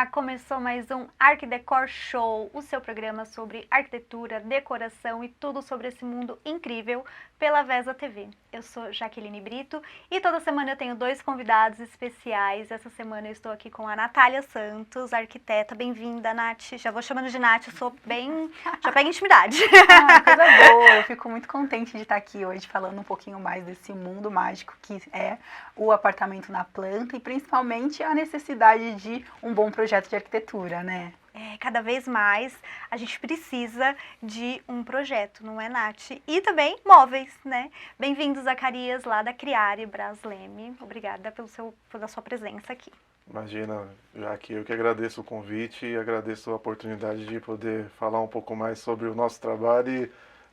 Olá, começou mais um Arquidecor Show, o seu programa sobre arquitetura, decoração e tudo sobre esse mundo incrível pela Vesa TV. Eu sou Jaqueline Brito e toda semana eu tenho dois convidados especiais. Essa semana eu estou aqui com a Natália Santos, arquiteta. Bem-vinda, Nath. Já vou chamando de Nath, eu sou bem... já pega intimidade. Coisa boa, eu fico muito contente de estar aqui hoje falando um pouquinho mais desse mundo mágico que é o apartamento na planta e principalmente a necessidade de um bom projeto de arquitetura, né? Cada vez mais a gente precisa de um projeto, não é, Nath? E também móveis, né? Bem-vindo, Zacarias, lá da Criare Brasleme. Obrigada pela sua presença aqui. Imagina, já que eu que agradeço o convite e agradeço a oportunidade de poder falar um pouco mais sobre o nosso trabalho e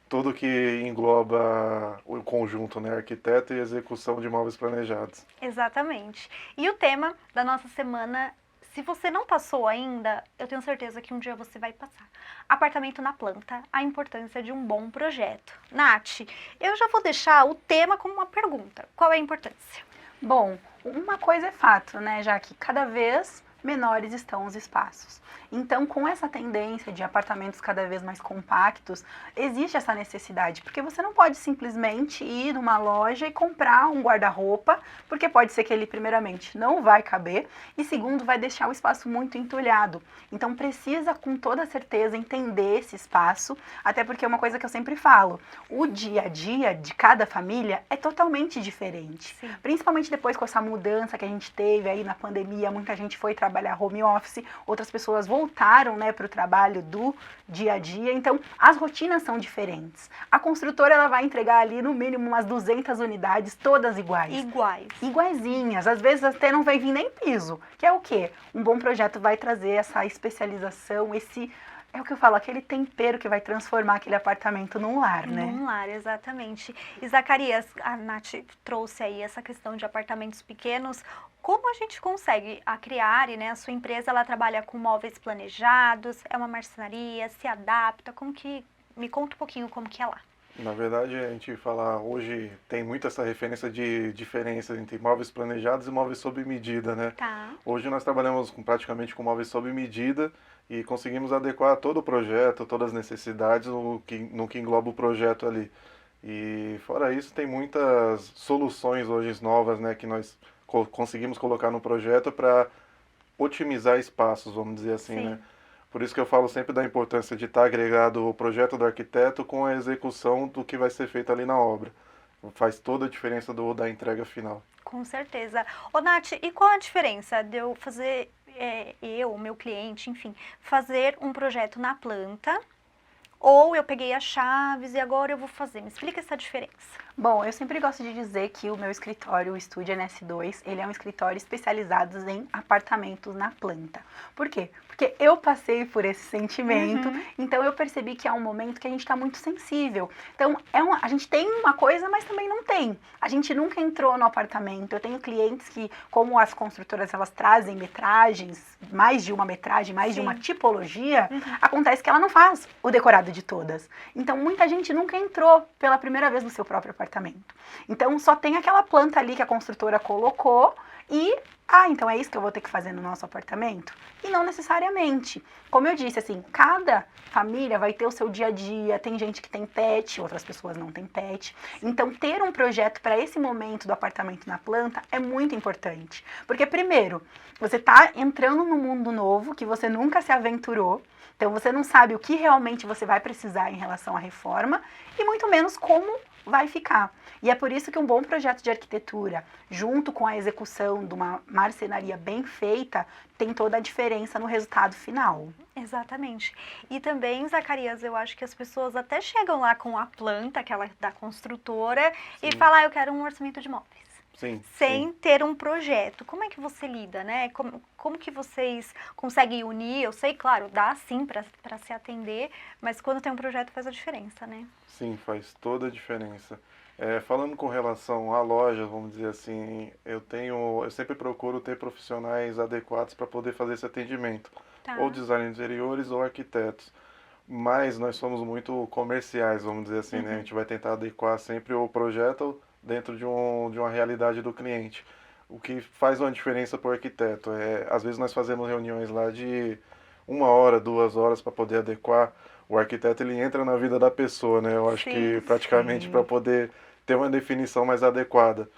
tudo que engloba o conjunto, né? Arquiteto e execução de móveis planejados. Exatamente. E o tema da nossa semana, se você não passou ainda, eu tenho certeza que um dia você vai passar. Apartamento na planta, a importância de um bom projeto. Nath, eu já vou deixar o tema como uma pergunta. Qual é a importância? Bom, uma coisa é fato, né, já que cada vez menores estão os espaços. Então, com essa tendência de apartamentos cada vez mais compactos, existe essa necessidade, porque você não pode simplesmente ir numa loja e comprar um guarda-roupa, porque pode ser que ele, primeiramente, não vai caber, e segundo, vai deixar o espaço muito entulhado. Então, precisa, com toda certeza, entender esse espaço, até porque é uma coisa que eu sempre falo, o dia a dia de cada família é totalmente diferente. Sim. Principalmente depois com essa mudança que a gente teve aí na pandemia, muita gente foi trabalhar home office, outras pessoas voltaram, né, para o trabalho do dia a dia, então as rotinas são diferentes. A construtora ela vai entregar ali no mínimo umas 200 unidades, todas iguais. Iguaizinhas, às vezes até não vai vir nem piso, que é o quê? Um bom projeto vai trazer essa especialização, é o que eu falo, aquele tempero que vai transformar aquele apartamento num lar, né? Num lar, exatamente. E Zacarias, a Nath trouxe aí essa questão de apartamentos pequenos. Como a gente consegue? A Criare, né, a sua empresa, ela trabalha com móveis planejados, é uma marcenaria, se adapta, me conta um pouquinho como que é lá. Na verdade, a gente fala hoje, tem muito essa referência de diferença entre móveis planejados e móveis sob medida, né? Tá. Hoje nós trabalhamos praticamente com móveis sob medida e conseguimos adequar todo o projeto, todas as necessidades no que engloba o projeto ali. E fora isso, tem muitas soluções hoje novas, né, que nós conseguimos colocar no projeto para otimizar espaços, vamos dizer assim, Sim. né? Por isso que eu falo sempre da importância de estar agregado o projeto do arquiteto com a execução do que vai ser feito ali na obra. Faz toda a diferença da entrega final. Com certeza. Ô, Nath, e qual a diferença de eu fazer, o meu cliente, enfim, fazer um projeto na planta, ou eu peguei as chaves e agora eu vou fazer? Me explica essa diferença. Bom, eu sempre gosto de dizer que o meu escritório, o Estúdio NS2, ele é um escritório especializado em apartamentos na planta. Por quê? Porque eu passei por esse sentimento, então eu percebi que é um momento que a gente está muito sensível. Então, a gente tem uma coisa, mas também não tem. A gente nunca entrou no apartamento. Eu tenho clientes que, como as construtoras, elas trazem metragens, mais de uma metragem, mais de uma tipologia, acontece que ela não faz o decorado de todas. Então, muita gente nunca entrou pela primeira vez no seu próprio apartamento. Então, só tem aquela planta ali que a construtora colocou e, então é isso que eu vou ter que fazer no nosso apartamento? E não necessariamente. Como eu disse, assim, cada família vai ter o seu dia a dia, tem gente que tem pet, outras pessoas não têm pet. Então, ter um projeto para esse momento do apartamento na planta é muito importante. Porque, primeiro, você está entrando num mundo novo que você nunca se aventurou, então você não sabe o que realmente você vai precisar em relação à reforma e muito menos como vai ficar. E é por isso que um bom projeto de arquitetura, junto com a execução de uma marcenaria bem feita, tem toda a diferença no resultado final. Exatamente. E também, Zacarias, eu acho que as pessoas até chegam lá com a planta, aquela da construtora, e falam, eu quero um orçamento de móveis. Sim, sem ter um projeto. Como é que você lida, né? Como que vocês conseguem unir? Eu sei, claro, dá sim para se atender, mas quando tem um projeto faz a diferença, né? Sim, faz toda a diferença. Falando com relação à loja, vamos dizer assim, eu sempre procuro ter profissionais adequados para poder fazer esse atendimento, Tá. ou designers de interiores ou arquitetos. Mas nós somos muito comerciais, vamos dizer assim, né? A gente vai tentar adequar sempre o projeto dentro de uma realidade do cliente. o que faz uma diferença para o arquiteto. Às vezes nós fazemos reuniões lá de 1 hora, 2 horas para poder adequar. O arquiteto ele entra na vida da pessoa, né? Eu acho que Sim. praticamente para poder ter uma definição mais adequada.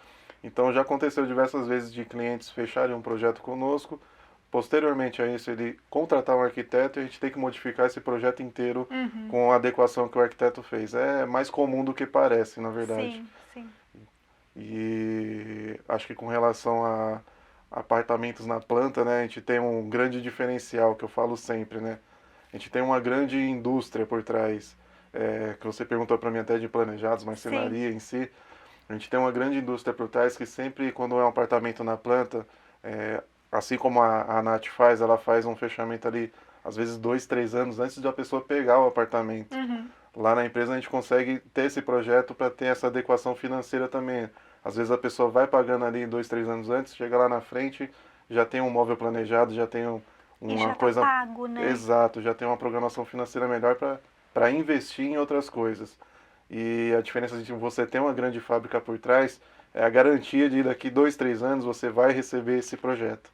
Então já aconteceu diversas vezes de clientes fecharem um projeto conosco, posteriormente a isso ele contratar um arquiteto e a gente tem que modificar esse projeto inteiro com a adequação que o arquiteto fez. É mais comum do que parece, na verdade. Sim, sim. E acho que com relação a apartamentos na planta, né, a gente tem um grande diferencial que eu falo sempre, né? A gente tem uma grande indústria por trás, que você perguntou para mim até de planejados, marcenaria em si. A gente tem uma grande indústria por trás que sempre, quando é um apartamento na planta, assim como a Nath faz, ela faz um fechamento ali, às vezes 2, 3 anos antes de a pessoa pegar o apartamento. Lá na empresa a gente consegue ter esse projeto para ter essa adequação financeira também. Às vezes a pessoa vai pagando ali 2, 3 anos antes, chega lá na frente, já tem um móvel planejado, já tem E uma já coisa... tá pago, né? Exato, já tem uma programação financeira melhor para investir em outras coisas. E a diferença de você ter uma grande fábrica por trás é a garantia de daqui 2, 3 anos você vai receber esse projeto.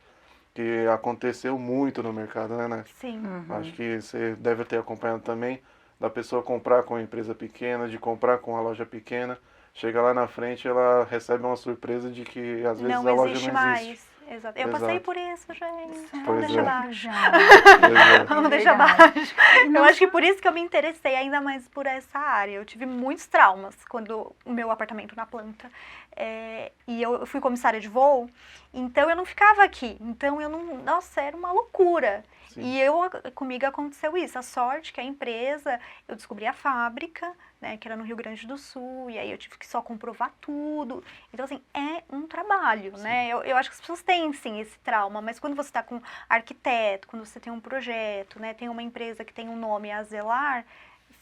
Que aconteceu muito no mercado, né, Nath? Sim. Acho que você deve ter acompanhado também, da pessoa comprar com uma empresa pequena, de comprar com uma loja pequena, chega lá na frente ela recebe uma surpresa de que às vezes Não a loja existe não mais. existe. Exato. Eu passei Exato. por isso, gente. Sério? Vamos deixar é. baixo. Pois é. Vamos deixar verdade. baixo. Eu acho que por isso que eu me interessei ainda mais por essa área. Eu tive muitos traumas quando o meu apartamento na planta. E eu fui comissária de voo, então eu não ficava aqui. Então eu não. Nossa, era uma loucura. Sim. E comigo aconteceu isso. A sorte que a empresa, eu descobri a fábrica, né, que era no Rio Grande do Sul, e aí eu tive que só comprovar tudo. Então, assim, é um trabalho, né? Eu acho que as pessoas têm, sim, esse trauma, mas quando você está com arquiteto, quando você tem um projeto, né, tem uma empresa que tem um nome a zelar,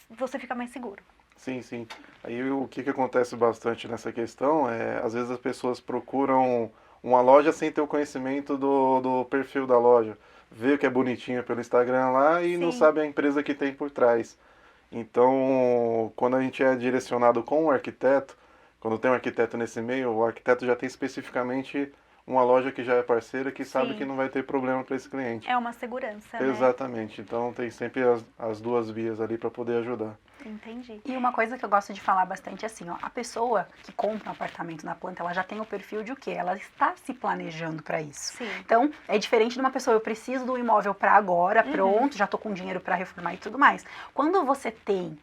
você fica mais seguro. Sim, sim. Aí o que acontece bastante nessa questão às vezes as pessoas procuram uma loja sem ter o conhecimento do perfil da loja. Vê o que é bonitinho pelo Instagram lá e não Sim. sabe a empresa que tem por trás. Então, quando a gente é direcionado com um arquiteto, quando tem um arquiteto nesse meio, o arquiteto já tem especificamente uma loja que já é parceira, que sabe Sim. que não vai ter problema para esse cliente. É uma segurança, né? Exatamente. Então, tem sempre as duas vias ali para poder ajudar. Entendi. E uma coisa que eu gosto de falar bastante é assim, ó, a pessoa que compra um apartamento na planta, ela já tem o perfil de o quê? Ela está se planejando para isso. Sim. Então, é diferente de uma pessoa, eu preciso do imóvel para agora, pronto, já tô com dinheiro para reformar e tudo mais. Quando você tem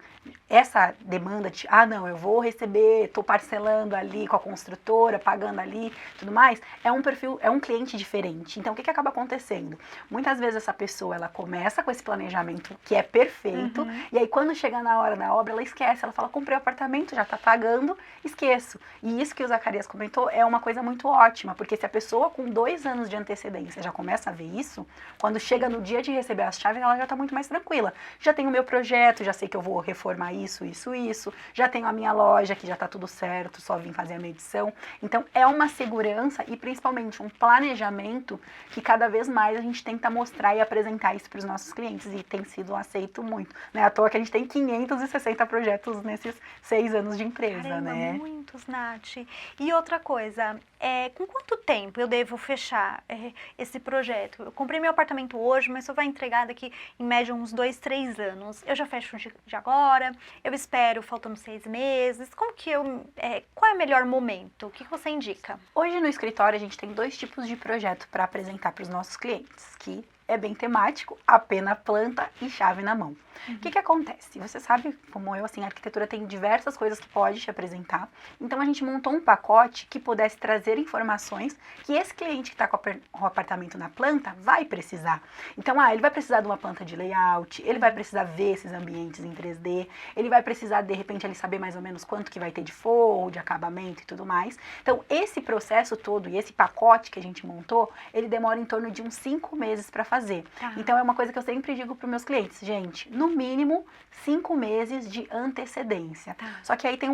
essa demanda de, não, eu vou receber, tô parcelando ali com a construtora, pagando ali, tudo mais, é um perfil, é um cliente diferente. Então, o que acaba acontecendo? Muitas vezes essa pessoa, ela começa com esse planejamento que é perfeito, e aí quando chega na hora da obra, ela esquece, ela fala, comprei o apartamento, já tá pagando, esqueço. E isso que o Zacarias comentou é uma coisa muito ótima, porque se a pessoa com 2 anos de antecedência já começa a ver isso, quando chega no dia de receber as chaves, ela já tá muito mais tranquila. Já tenho o meu projeto, já sei que eu vou reformar isso, já tenho a minha loja, que já tá tudo certo, só vim fazer a medição. Então, é uma segurança e principalmente um planejamento que cada vez mais a gente tenta mostrar e apresentar isso para os nossos clientes, e tem sido aceito muito. Não é à toa que a gente tem 560 projetos nesses 6 anos de empresa, Caramba, né? muitos, Nath. E outra coisa, com quanto tempo eu devo fechar esse projeto? Eu comprei meu apartamento hoje, mas só vai entregar daqui, em média, uns 2, 3 anos. Eu já fecho de agora? Eu espero faltando 6 meses? Como que qual é o melhor momento? O que você indica? Hoje no escritório a gente tem 2 tipos de projeto para apresentar para os nossos clientes, que é bem temático, apenas planta e chave na mão. O que acontece? Você sabe, como eu, assim, a arquitetura tem diversas coisas que pode te apresentar. Então, a gente montou um pacote que pudesse trazer informações que esse cliente que está com o apartamento na planta vai precisar. Então, ele vai precisar de uma planta de layout, ele vai precisar ver esses ambientes em 3D, ele vai precisar, de repente, ele saber mais ou menos quanto que vai ter de forro, de acabamento e tudo mais. Então, esse processo todo e esse pacote que a gente montou, ele demora em torno de uns 5 meses para fazer. fazer. Tá. Então é uma coisa que eu sempre digo para os meus clientes, gente, no mínimo 5 meses de antecedência. Tá. Só que aí tem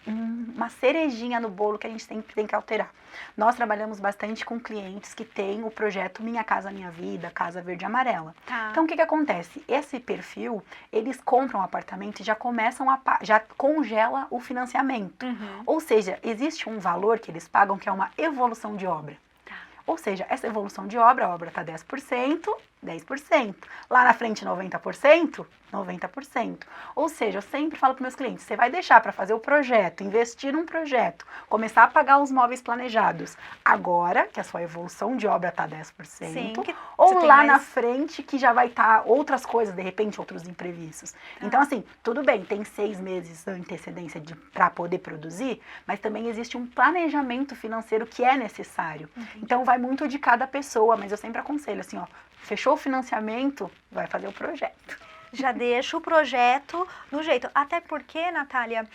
uma cerejinha no bolo que a gente sempre tem que alterar. Nós trabalhamos bastante com clientes que têm o projeto Minha Casa Minha Vida, Casa Verde e Amarela. Tá. Então o que acontece? Esse perfil, eles compram um apartamento e já começam já congela o financiamento. Uhum. Ou seja, existe um valor que eles pagam que é uma evolução de obra. Tá. Ou seja, essa evolução de obra, a obra está 10%, 10%. Lá na frente 90%, 90%. Ou seja, eu sempre falo para meus clientes, você vai deixar para fazer o projeto, investir num projeto, começar a pagar os móveis planejados agora, que a sua evolução de obra está 10%, Sim, que você ou tem lá mais- na frente que já vai estar outras coisas, de repente outros imprevistos. Então assim, tudo bem, tem 6 meses de antecedência para poder produzir, mas também existe um planejamento financeiro que é necessário. Então vai muito de cada pessoa, mas eu sempre aconselho assim, ó, fechou o financiamento, vai fazer o projeto. Já deixa o projeto no jeito. Até porque, Natália,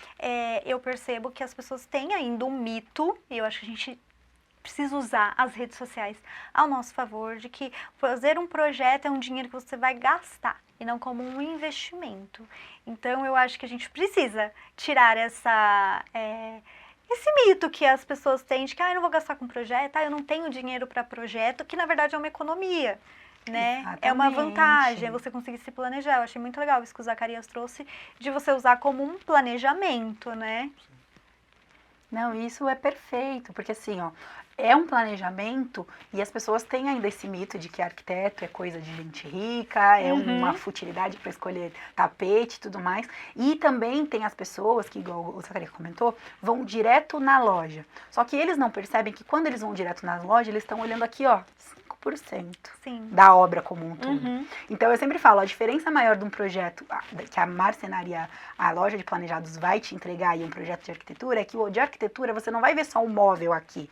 eu percebo que as pessoas têm ainda um mito, e eu acho que a gente precisa usar as redes sociais ao nosso favor, de que fazer um projeto é um dinheiro que você vai gastar, e não como um investimento. Então, eu acho que a gente precisa tirar esse mito que as pessoas têm de que eu não vou gastar com projeto, eu não tenho dinheiro para projeto, que na verdade é uma economia. Né? É uma Exatamente. vantagem, é você conseguir se planejar. Eu achei muito legal isso que o Zacarias trouxe, de você usar como um planejamento, né? Não, isso é perfeito, porque assim, ó, é um planejamento e as pessoas têm ainda esse mito de que arquiteto é coisa de gente rica, é uma futilidade para escolher tapete e tudo mais. E também tem as pessoas que, igual o Zacarias comentou, vão direto na loja. Só que eles não percebem que quando eles vão direto na loja, eles estão olhando aqui, ó, 5% Sim. da obra como um todo. Uhum. Então eu sempre falo, a diferença maior de um projeto que a marcenaria, a loja de planejados vai te entregar e um projeto de arquitetura é que o de arquitetura você não vai ver só o móvel aqui.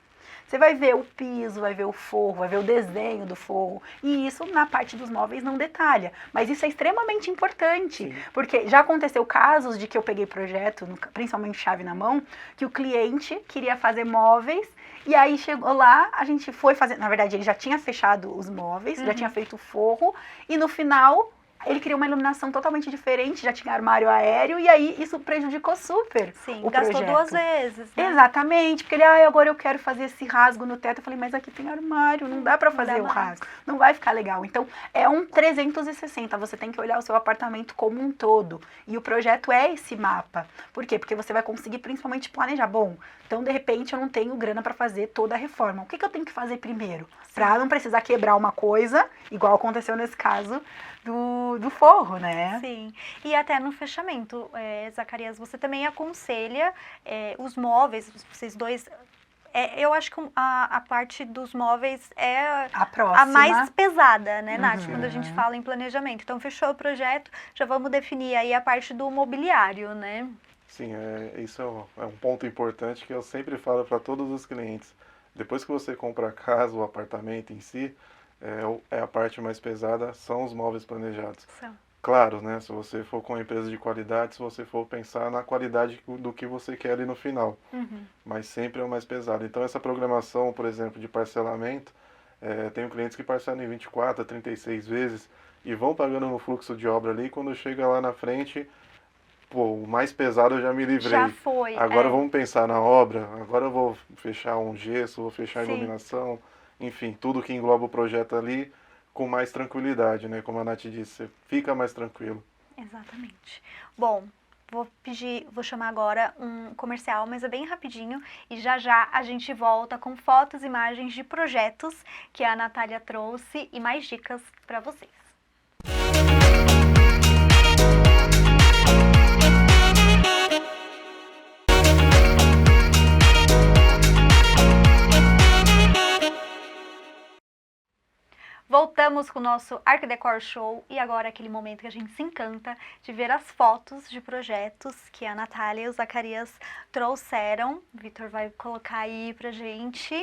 Você vai ver o piso, vai ver o forro, vai ver o desenho do forro. E isso na parte dos móveis não detalha. Mas isso é extremamente importante. Sim. Porque já aconteceu casos de que eu peguei projeto, principalmente chave na mão, que o cliente queria fazer móveis. E aí chegou lá, a gente foi fazer. Na verdade, ele já tinha fechado os móveis, já tinha feito o forro. E no final, ele queria uma iluminação totalmente diferente, já tinha armário aéreo. E aí isso prejudicou super Sim, o gastou projeto. 2 vezes, né? Exatamente, porque ele, agora eu quero fazer esse rasgo no teto. Eu falei, mas aqui tem armário, não dá pra Não dá fazer o mais. rasgo, não vai ficar legal. Então, é um 360, você tem que olhar o seu apartamento como um todo. E o projeto é esse mapa. Por quê? Porque você vai conseguir principalmente planejar. Bom, então de repente eu não tenho grana pra fazer toda a reforma. O que eu tenho que fazer primeiro? Pra não precisar quebrar uma coisa, igual aconteceu nesse caso do forro, né? Sim, e até no fechamento, Zacarias, você também aconselha os móveis, vocês dois. Eu acho que a parte dos móveis é A próxima. a mais pesada, né, Nath, Uhum. quando a gente fala em planejamento. Então, fechou o projeto, já vamos definir aí a parte do mobiliário, né? Sim, isso é um ponto importante que eu sempre falo para todos os clientes. Depois que você compra a casa, o apartamento em si, a parte mais pesada são os móveis planejados. São. Claro, né? Se você for com uma empresa de qualidade, se você for pensar na qualidade do que você quer ali no final. Mas sempre é o mais pesado. Então essa programação, por exemplo, de parcelamento, tenho clientes que parcelam em 24 a 36 vezes e vão pagando no fluxo de obra ali, quando chega lá na frente, pô, o mais pesado eu já me livrei. Já foi. Agora vamos pensar na obra, agora eu vou fechar um gesso, vou fechar a Sim. iluminação, enfim, tudo que engloba o projeto ali com mais tranquilidade, né? Como a Nath disse, você fica mais tranquilo. Exatamente. Bom, vou chamar agora um comercial, mas é bem rapidinho e já já a gente volta com fotos e imagens de projetos que a Natália trouxe e mais dicas para vocês. Voltamos com o nosso Arc Decor Show e agora aquele momento que a gente se encanta de ver as fotos de projetos que a Natália e o Zacarias trouxeram. O Vitor vai colocar aí pra gente.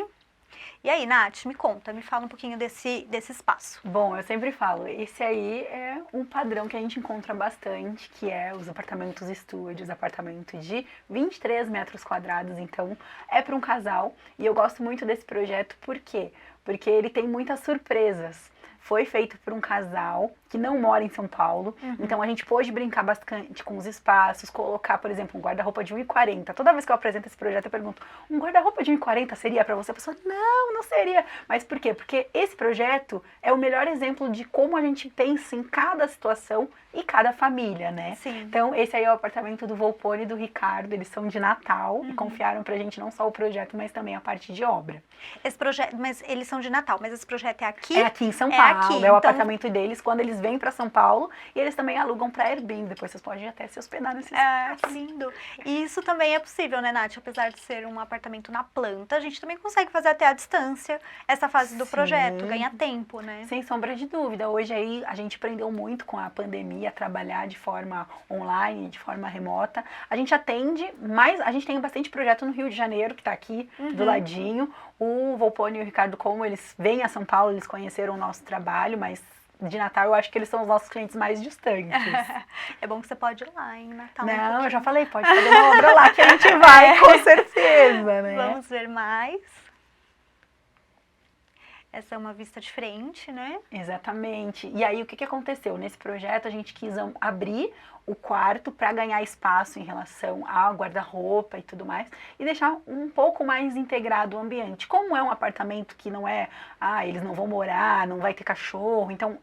E aí, Nath, me conta, me fala um pouquinho desse espaço. Bom, eu sempre falo, esse aí é um padrão que a gente encontra bastante, que é os apartamentos estúdios, apartamento de 23 metros quadrados, então é para um casal. E eu gosto muito desse projeto, por quê? Porque ele tem muitas surpresas. foi feito por um casal que não mora em São Paulo. Então a gente pôde brincar bastante com os espaços, colocar, por exemplo, um guarda-roupa de 1,40. Toda vez que eu apresento esse projeto, eu pergunto, um guarda-roupa de 1,40 seria para você? A pessoa, não seria. Mas por quê? Porque esse projeto é o melhor exemplo de como a gente pensa em cada situação e cada família, né? Sim. Então, esse aí é o apartamento do Volpone e do Ricardo, eles são de Natal e confiaram pra gente não só o projeto, mas também a parte de obra. Esse projeto, mas eles são de Natal, mas esse projeto é aqui? É aqui em São Paulo, aqui, é o então... apartamento deles quando eles vêm pra São Paulo e eles também alugam pra Airbnb, depois vocês podem até se hospedar nesse espaço. Que lindo. E isso também é possível, né, Nath? Apesar de ser um apartamento na planta, a gente também consegue fazer até à distância essa fase do projeto, ganha tempo, né? Sem sombra de dúvida. Hoje aí a gente aprendeu muito com a pandemia a trabalhar de forma online, de forma remota. A gente atende, mas a gente tem bastante projeto no Rio de Janeiro, que está aqui do ladinho. O Volpone e o Ricardo, como eles vêm a São Paulo, eles conheceram o nosso trabalho, mas de Natal eu acho que eles são os nossos clientes mais distantes. É bom que você pode ir lá em Natal. Não, eu já falei, pode fazer uma obra lá que a gente vai, com certeza, né? Vamos ver mais. Essa é uma vista de frente, né? Exatamente. E aí, o que aconteceu? Nesse projeto, a gente quis abrir o quarto para ganhar espaço em relação ao guarda-roupa e tudo mais e deixar um pouco mais integrado o ambiente. Como é um apartamento que não é, eles não vão morar, não vai ter cachorro, então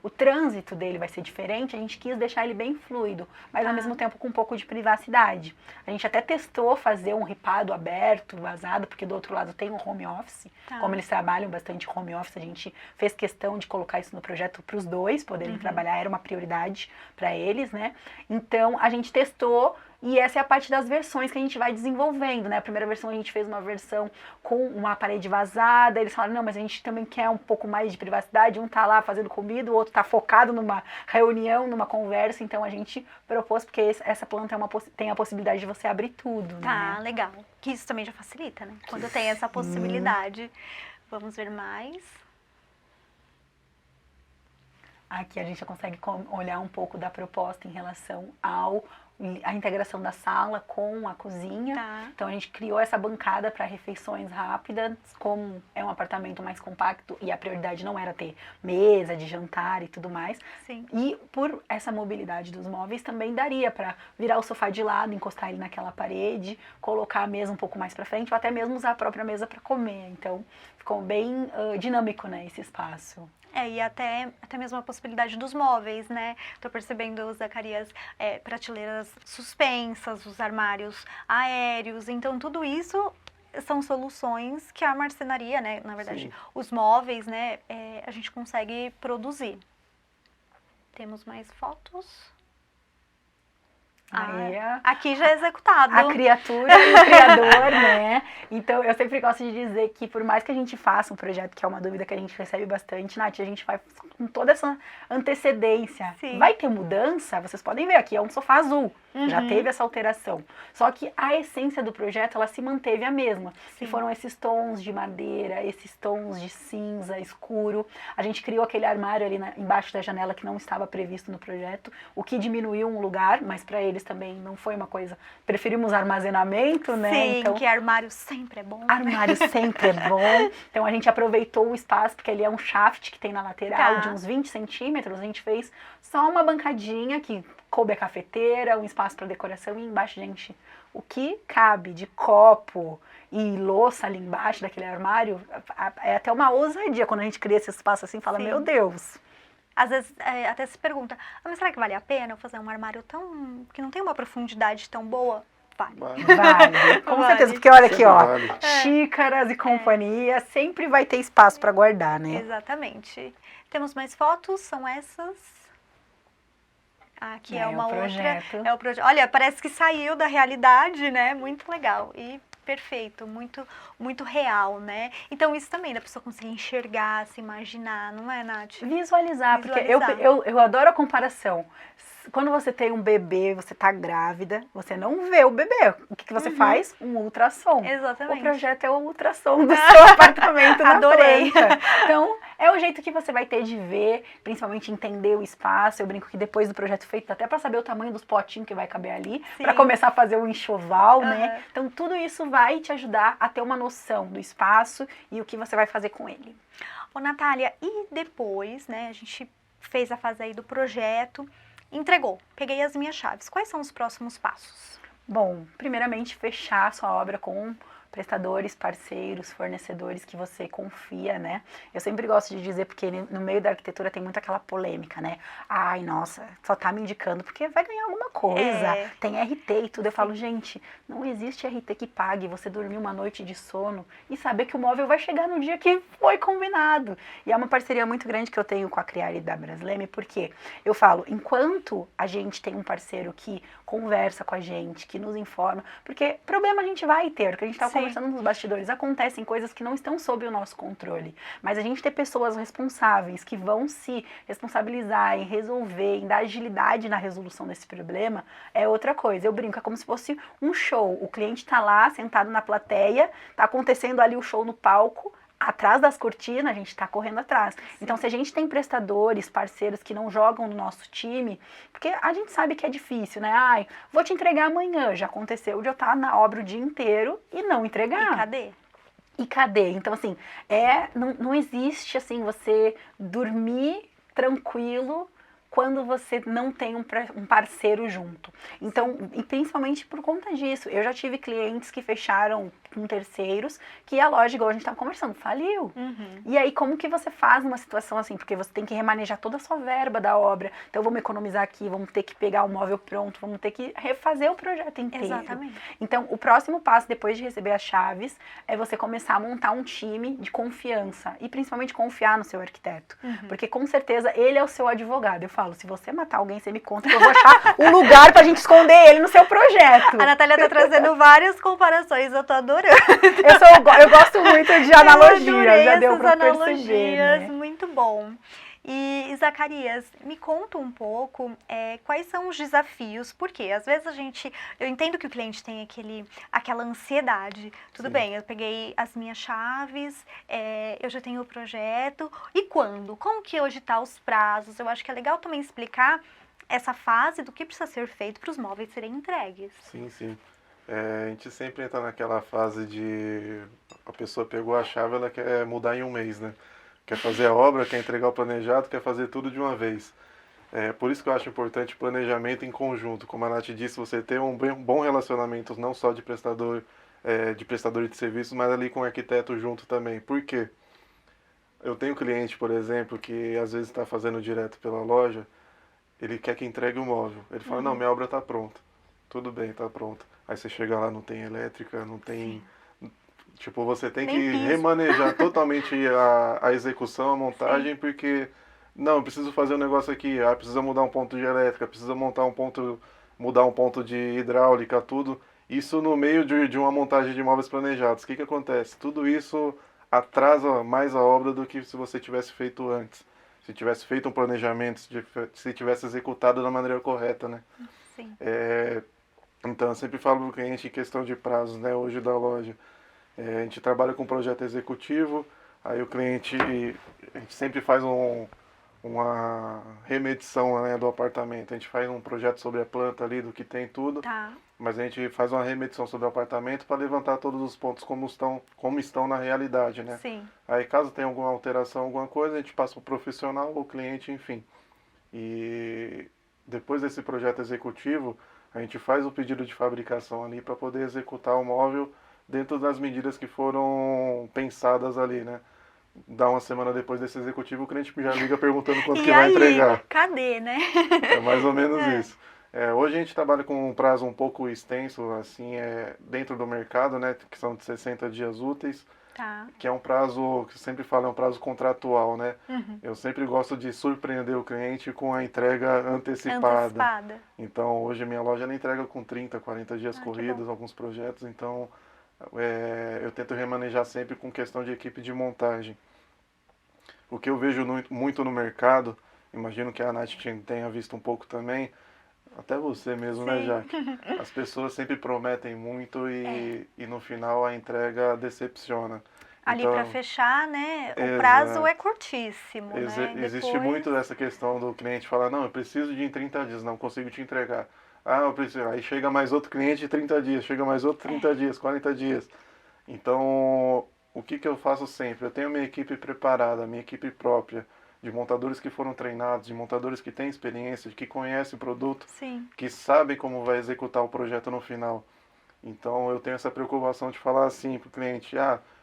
o trânsito dele vai ser diferente, a gente quis deixar ele bem fluido, mas ao mesmo tempo com um pouco de privacidade. A gente até testou fazer um ripado aberto, vazado, porque do outro lado tem um home office. Como eles trabalham bastante home office, a gente fez questão de colocar isso no projeto para os dois poderem trabalhar, era uma prioridade para eles, né? Então, a gente testou e essa é a parte das versões que a gente vai desenvolvendo, né? A primeira versão a gente fez uma versão com uma parede vazada, eles falaram, não, mas a gente também quer um pouco mais de privacidade, um tá lá fazendo comida, o outro tá focado numa reunião, numa conversa, então a gente propôs, porque essa planta tem a possibilidade de você abrir tudo, né? Legal. Que isso também já facilita, né? Quando tem essa possibilidade. Vamos ver mais. Aqui a gente já consegue olhar um pouco da proposta em relação à integração da sala com a cozinha. Então a gente criou essa bancada para refeições rápidas, como é um apartamento mais compacto e a prioridade não era ter mesa de jantar e tudo mais. Sim. E por essa mobilidade dos móveis também daria para virar o sofá de lado, encostar ele naquela parede, colocar a mesa um pouco mais para frente ou até mesmo usar a própria mesa para comer. Então ficou bem dinâmico, né, esse espaço. E até mesmo a possibilidade dos móveis, né? Tô percebendo, Zacarias, prateleiras suspensas, os armários aéreos. Então, tudo isso são soluções que a marcenaria, né? Na verdade, os móveis, né? A gente consegue produzir. Temos mais fotos. Aqui já é executado. A criatura e o criador, né? Então, eu sempre gosto de dizer que por mais que a gente faça um projeto, que é uma dúvida que a gente recebe bastante, Nath, a gente vai com toda essa antecedência. Sim. Vai ter mudança? Vocês podem ver aqui, é um sofá azul. Já teve essa alteração. Só que a essência do projeto, ela se manteve a mesma. Que foram esses tons de madeira, esses tons de cinza escuro. A gente criou aquele armário ali embaixo da janela que não estava previsto no projeto, o que diminuiu um lugar, mas para eles também não foi uma coisa... Preferimos armazenamento, né? Sim, então, que armário sempre é bom. Armário sempre é bom. Então a gente aproveitou o espaço, porque ali é um shaft que tem na lateral de uns 20 centímetros. A gente fez só uma bancadinha que coube a cafeteira, um espaço para decoração e embaixo, gente, o que cabe de copo e louça ali embaixo daquele armário, é até uma ousadia quando a gente cria esse espaço assim, fala, meu Deus. Às vezes até se pergunta, mas será que vale a pena eu fazer um armário que não tem uma profundidade tão boa? Vale. Com certeza, porque olha aqui, ó, xícaras e companhia, sempre vai ter espaço para guardar, né? Exatamente. Temos mais fotos, são essas. Aqui é uma outra. É o projeto. Olha, parece que saiu da realidade, né? Muito legal e perfeito, muito, muito real, né? Então isso também da pessoa conseguir enxergar, se imaginar, não é, Nath? Visualizar. Porque eu adoro a comparação. Quando você tem um bebê, você tá grávida, você não vê o bebê. O que você faz? Um ultrassom. Exatamente. O projeto é o ultrassom do seu apartamento na Adorei. planta. Então, é o jeito que você vai ter de ver, principalmente entender o espaço. Eu brinco que depois do projeto feito, até para saber o tamanho dos potinhos que vai caber ali, para começar a fazer o enxoval, né? Então, tudo isso vai vai te ajudar a ter uma noção do espaço e o que você vai fazer com ele. Ô, Natália, e depois, né, a gente fez a fase aí do projeto, entregou, peguei as minhas chaves. Quais são os próximos passos? Bom, primeiramente fechar a sua obra com prestadores, parceiros, fornecedores que você confia, né? Eu sempre gosto de dizer, porque no meio da arquitetura tem muito aquela polêmica, né? Ai, nossa, só tá me indicando porque vai ganhar alguma coisa. Tem RT e tudo. Eu falo, gente, não existe RT que pague você dormir uma noite de sono e saber que o móvel vai chegar no dia que foi combinado. E é uma parceria muito grande que eu tenho com a Criare da Brasleme, porque eu falo, enquanto a gente tem um parceiro que conversa com a gente, que nos informa, porque problema a gente vai ter, porque a gente tá conversando nos bastidores, acontecem coisas que não estão sob o nosso controle, mas a gente ter pessoas responsáveis que vão se responsabilizar em resolver, em dar agilidade na resolução desse problema, é outra coisa. Eu brinco, é como se fosse um show, o cliente tá lá, sentado na plateia, tá acontecendo ali o show no palco, atrás das cortinas, a gente está correndo atrás. Sim. Então, se a gente tem prestadores, parceiros que não jogam no nosso time, porque a gente sabe que é difícil, né? Ai, vou te entregar amanhã. Já aconteceu de eu estar na obra o dia inteiro e não entregar. E cadê? E cadê? Então, assim, não existe, assim, você dormir tranquilo quando você não tem um parceiro junto. Então, e principalmente por conta disso, eu já tive clientes que fecharam com terceiros, que a loja, igual a gente estava conversando, faliu. E aí, como que você faz numa situação assim? Porque você tem que remanejar toda a sua verba da obra. Então, vamos economizar aqui, vamos ter que pegar o móvel pronto, vamos ter que refazer o projeto inteiro. Exatamente. Então, o próximo passo, depois de receber as chaves, é você começar a montar um time de confiança. E principalmente confiar no seu arquiteto. Porque, com certeza, ele é o seu advogado. Eu falo, se você matar alguém, você me conta que eu vou achar um lugar pra gente esconder ele no seu projeto. A Natália tá trazendo várias comparações, eu tô adorando. Eu gosto muito de analogias, já deu pra perceber, né? Muito bom. E Zacarias, me conta um pouco quais são os desafios, porque às vezes eu entendo que o cliente tem aquela ansiedade, tudo bem, eu peguei as minhas chaves, eu já tenho o projeto, e quando? Como que hoje tá os prazos? Eu acho que é legal também explicar essa fase do que precisa ser feito para os móveis serem entregues. Sim, sim. A gente sempre entra naquela fase de a pessoa pegou a chave, ela quer mudar em um mês, né? Quer fazer a obra, quer entregar o planejado, quer fazer tudo de uma vez. Por isso que eu acho importante o planejamento em conjunto. Como a Nath disse, você ter um bom relacionamento, não só de prestador de serviços, mas ali com o arquiteto junto também. Por quê? Eu tenho cliente, por exemplo, que às vezes está fazendo direto pela loja, ele quer que entregue o móvel. Ele fala, não, minha obra está pronta. Tudo bem, está pronta. Aí você chega lá, não tem elétrica, não tem... Tipo, você tem que remanejar totalmente a execução, a montagem, porque... Não, eu preciso fazer um negócio aqui, precisa mudar um ponto de elétrica, precisa mudar um ponto de hidráulica, tudo. Isso no meio de uma montagem de móveis planejados. O que acontece? Tudo isso atrasa mais a obra do que se você tivesse feito antes. Se tivesse feito um planejamento, se tivesse executado da maneira correta, né? Sim. Então, eu sempre falo para o cliente em questão de prazos, né? Hoje da loja. A gente trabalha com projeto executivo, aí o cliente, a gente sempre faz uma remedição, né, do apartamento. A gente faz um projeto sobre a planta ali, do que tem tudo, mas a gente faz uma remedição sobre o apartamento para levantar todos os pontos como estão na realidade, né? Sim. Aí caso tenha alguma alteração, alguma coisa, a gente passa para o profissional, o cliente, enfim. E depois desse projeto executivo, a gente faz o pedido de fabricação ali para poder executar o móvel dentro das medidas que foram pensadas ali, né? Dá uma semana depois desse executivo, o cliente já liga perguntando quando que vai entregar. Cadê, né? É mais ou menos isso. Hoje a gente trabalha com um prazo um pouco extenso, assim, dentro do mercado, né? Que são de 60 dias úteis. Que é um prazo, que eu sempre falo, é um prazo contratual, né? Eu sempre gosto de surpreender o cliente com a entrega antecipada. Então, hoje a minha loja ela entrega com 30, 40 dias corridos, alguns projetos, então eu tento remanejar sempre com questão de equipe de montagem. O que eu vejo muito no mercado, imagino que a Nath tenha visto um pouco também, até você mesmo, né, Jaque? As pessoas sempre prometem muito e no final a entrega decepciona. Ali então, para fechar, né? O prazo é curtíssimo, né? Existe muito essa questão do cliente falar, não, eu preciso de em 30 dias, não consigo te entregar. Ah, eu preciso. Aí chega mais outro cliente de 30 dias, chega mais outro 30 dias, 40 dias. Então, o que eu faço sempre? Eu tenho minha equipe preparada, minha equipe própria, de montadores que foram treinados, de montadores que têm experiência, que conhecem o produto, Sim. que sabem como vai executar o projeto no final. Então, eu tenho essa preocupação de falar assim para o cliente,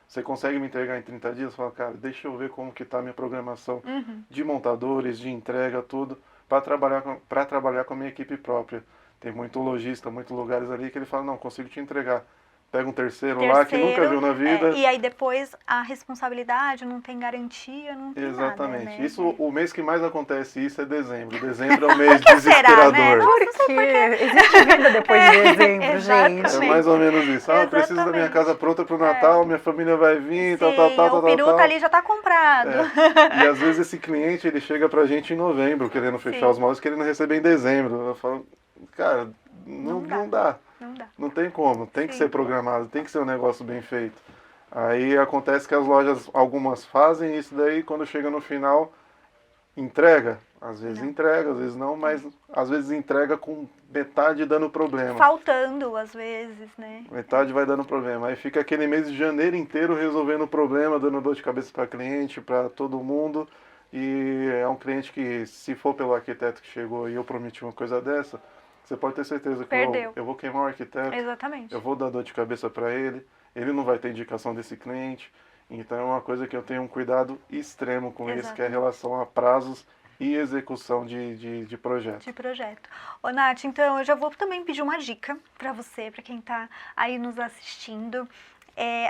você consegue me entregar em 30 dias? Eu falo, cara, deixa eu ver como que está a minha programação de montadores, de entrega, tudo, para trabalhar com a minha equipe própria. Tem muito lojista, muitos lugares ali que ele fala, não, consigo te entregar. Pega um terceiro lá que nunca viu na vida. E aí depois a responsabilidade, não tem garantia, não tem Exatamente. nada, né? Isso, o mês que mais acontece isso é dezembro. Dezembro é o mês desesperador. Será, né? Porque existe vida depois de dezembro, gente. É mais ou menos isso. Eu preciso da minha casa pronta pro Natal, minha família vai vir, Sim, o peru tá ali já tá comprado. E às vezes esse cliente, ele chega pra gente em novembro, querendo fechar os móveis, querendo receber em dezembro. Eu falo, cara, não dá. Não dá. Não tem como, tem que ser programado, tem que ser um negócio bem feito. Aí acontece que as lojas, algumas fazem isso daí, quando chega no final, entrega. Às vezes entrega, às vezes não, mas às vezes entrega com metade dando problema. Faltando, às vezes, né? Metade vai dando problema. Aí fica aquele mês de janeiro inteiro resolvendo o problema, dando dor de cabeça para cliente, para todo mundo. E é um cliente que, se for pelo arquiteto que chegou e eu prometi uma coisa dessa, você pode ter certeza que eu vou queimar o arquiteto. Exatamente. Eu vou dar dor de cabeça para ele não vai ter indicação desse cliente. Então é uma coisa que eu tenho um cuidado extremo com isso, que é em relação a prazos e execução de projeto. De projeto. Ô, Nath, então eu já vou também pedir uma dica para você, para quem está aí nos assistindo.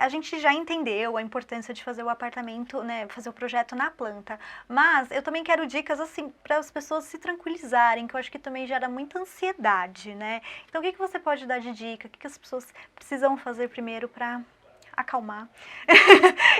A gente já entendeu a importância de fazer o apartamento, né, fazer o projeto na planta, mas eu também quero dicas assim para as pessoas se tranquilizarem, que eu acho que também gera muita ansiedade, né? Então o que você pode dar de dica? O que as pessoas precisam fazer primeiro para acalmar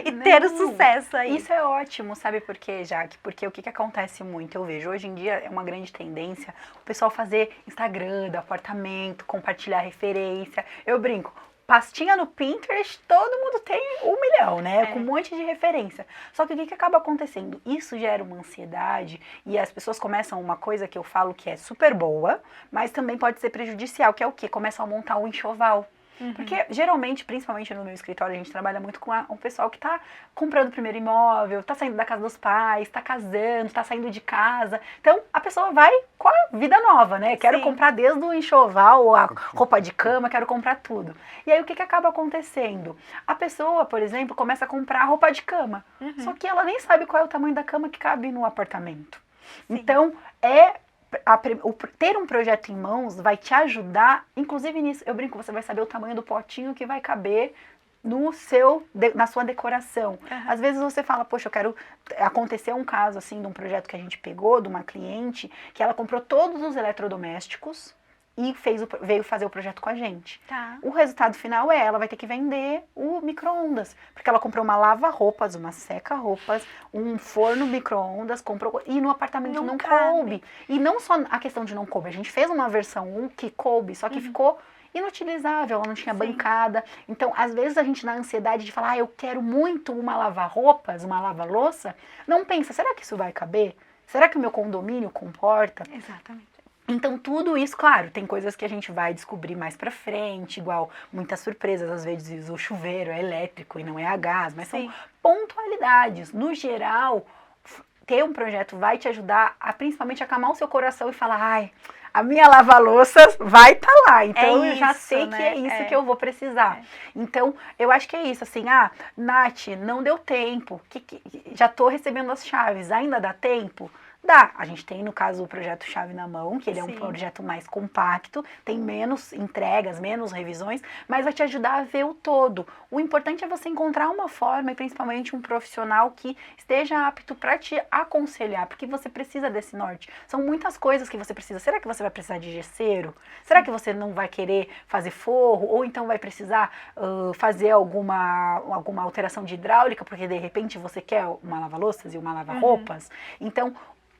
e ter o sucesso aí? Isso é ótimo, sabe por quê, Jaque? Porque o que acontece muito, eu vejo, hoje em dia é uma grande tendência o pessoal fazer Instagram do apartamento, compartilhar referência. Eu brinco, pastinha no Pinterest, todo mundo tem 1 milhão, né? Com um monte de referência. Só que o que acaba acontecendo? Isso gera uma ansiedade e as pessoas começam uma coisa que eu falo que é super boa, mas também pode ser prejudicial, que é o quê? Começam a montar um enxoval. Porque geralmente, principalmente no meu escritório, a gente trabalha muito com o pessoal que tá comprando o primeiro imóvel, tá saindo da casa dos pais, tá casando, tá saindo de casa. Então, a pessoa vai com a vida nova, né? Quero comprar desde o enxoval, a roupa de cama, quero comprar tudo. E aí, o que acaba acontecendo? A pessoa, por exemplo, começa a comprar roupa de cama. Só que ela nem sabe qual é o tamanho da cama que cabe no apartamento. Então, ter um projeto em mãos vai te ajudar, inclusive nisso, eu brinco, você vai saber o tamanho do potinho que vai caber na sua decoração. Às vezes você fala, poxa, aconteceu um caso assim de um projeto que a gente pegou, de uma cliente, que ela comprou todos os eletrodomésticos e veio fazer o projeto com a gente. O resultado final ela vai ter que vender o micro-ondas, porque ela comprou uma lava-roupas, uma seca-roupas, um forno micro-ondas, e no apartamento não coube. E não só a questão de não coube, a gente fez uma versão 1 que coube, só que ficou inutilizável, ela não tinha bancada. Então, às vezes a gente na ansiedade de falar, eu quero muito uma lava-roupas, uma lava-louça, não pensa, será que isso vai caber? Será que o meu condomínio comporta? Exatamente. Então, tudo isso, claro, tem coisas que a gente vai descobrir mais pra frente, igual muitas surpresas, às vezes o chuveiro é elétrico e não é a gás, mas são pontualidades. No geral, ter um projeto vai te ajudar a principalmente acalmar o seu coração e falar, ai, a minha lava-louças vai estar lá, então eu já sei que é isso que eu vou precisar. Então, eu acho que é isso, assim, Nath, não deu tempo, já tô recebendo as chaves, ainda dá tempo? Dá. A gente tem, no caso, o projeto Chave na Mão, que ele é um projeto mais compacto, tem menos entregas, menos revisões, mas vai te ajudar a ver o todo. O importante é você encontrar uma forma, e principalmente um profissional que esteja apto para te aconselhar, porque você precisa desse norte. São muitas coisas que você precisa. Será que você vai precisar de gesseiro? Será que você não vai querer fazer forro? Ou então vai precisar fazer alguma alteração de hidráulica, porque de repente você quer uma lava-louças e uma lava-roupas? Então,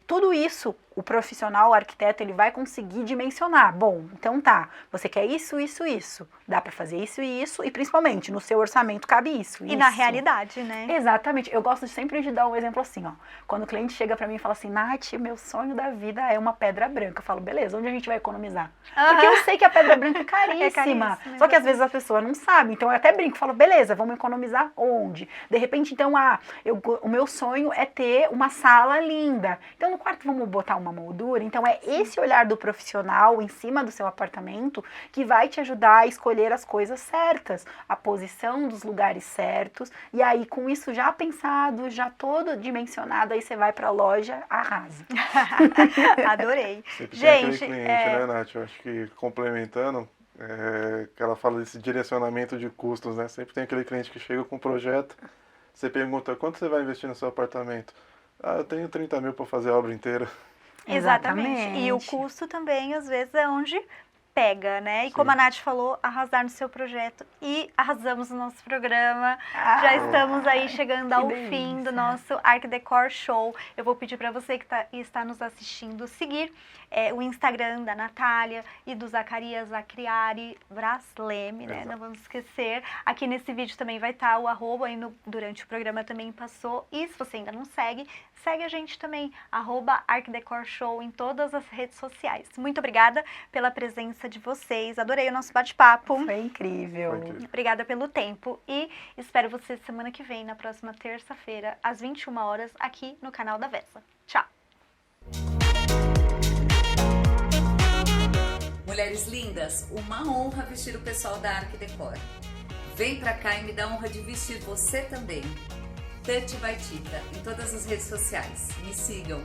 tudo isso, o profissional, o arquiteto, ele vai conseguir dimensionar. Bom, então tá, você quer isso, isso, isso. Dá para fazer isso e isso, e principalmente no seu orçamento cabe isso. E na realidade, né? Exatamente. Eu gosto sempre de dar um exemplo assim, ó. Quando o cliente chega para mim e fala assim, Nath, meu sonho da vida é uma pedra branca. Eu falo, beleza, onde a gente vai economizar? Porque eu sei que a pedra branca é caríssima. Só que às vezes a pessoa não sabe. Então eu até brinco, falo, beleza, vamos economizar onde? De repente, então, o meu sonho é ter uma sala linda. Então no quarto vamos botar uma moldura. Então é esse olhar do profissional em cima do seu apartamento que vai te ajudar a escolher as coisas certas, a posição dos lugares certos. E aí com isso já pensado, já todo dimensionado, aí você vai pra loja, arrasa. Adorei. Sempre Gente, tem aquele cliente, né, Nath? Eu acho que complementando, que ela fala desse direcionamento de custos, né? Sempre tem aquele cliente que chega com um projeto, você pergunta, quanto você vai investir no seu apartamento? Ah, eu tenho 30 mil para fazer a obra inteira. Exatamente. E o custo também, às vezes, é onde pega, né? E como a Nath falou, arrasar no seu projeto. E arrasamos no nosso programa. Já estamos aí chegando ao fim do nosso Art Decor Show. Eu vou pedir para você que está nos assistindo seguir o Instagram da Natália e do Zacarias Acriari Brasleme, né? Não vamos esquecer. Aqui nesse vídeo também vai estar o arroba, aí durante o programa também passou. E se você ainda não segue, segue a gente também, @Art Decor Show em todas as redes sociais. Muito obrigada pela presença de vocês. Adorei o nosso bate-papo. Foi incrível. Obrigada pelo tempo e espero você semana que vem, na próxima terça-feira, às 21 horas, aqui no canal da Vesa. Tchau! Mulheres lindas, uma honra vestir o pessoal da Arq Decor. Vem pra cá e me dá a honra de vestir você também. Tati by Tita, em todas as redes sociais. Me sigam.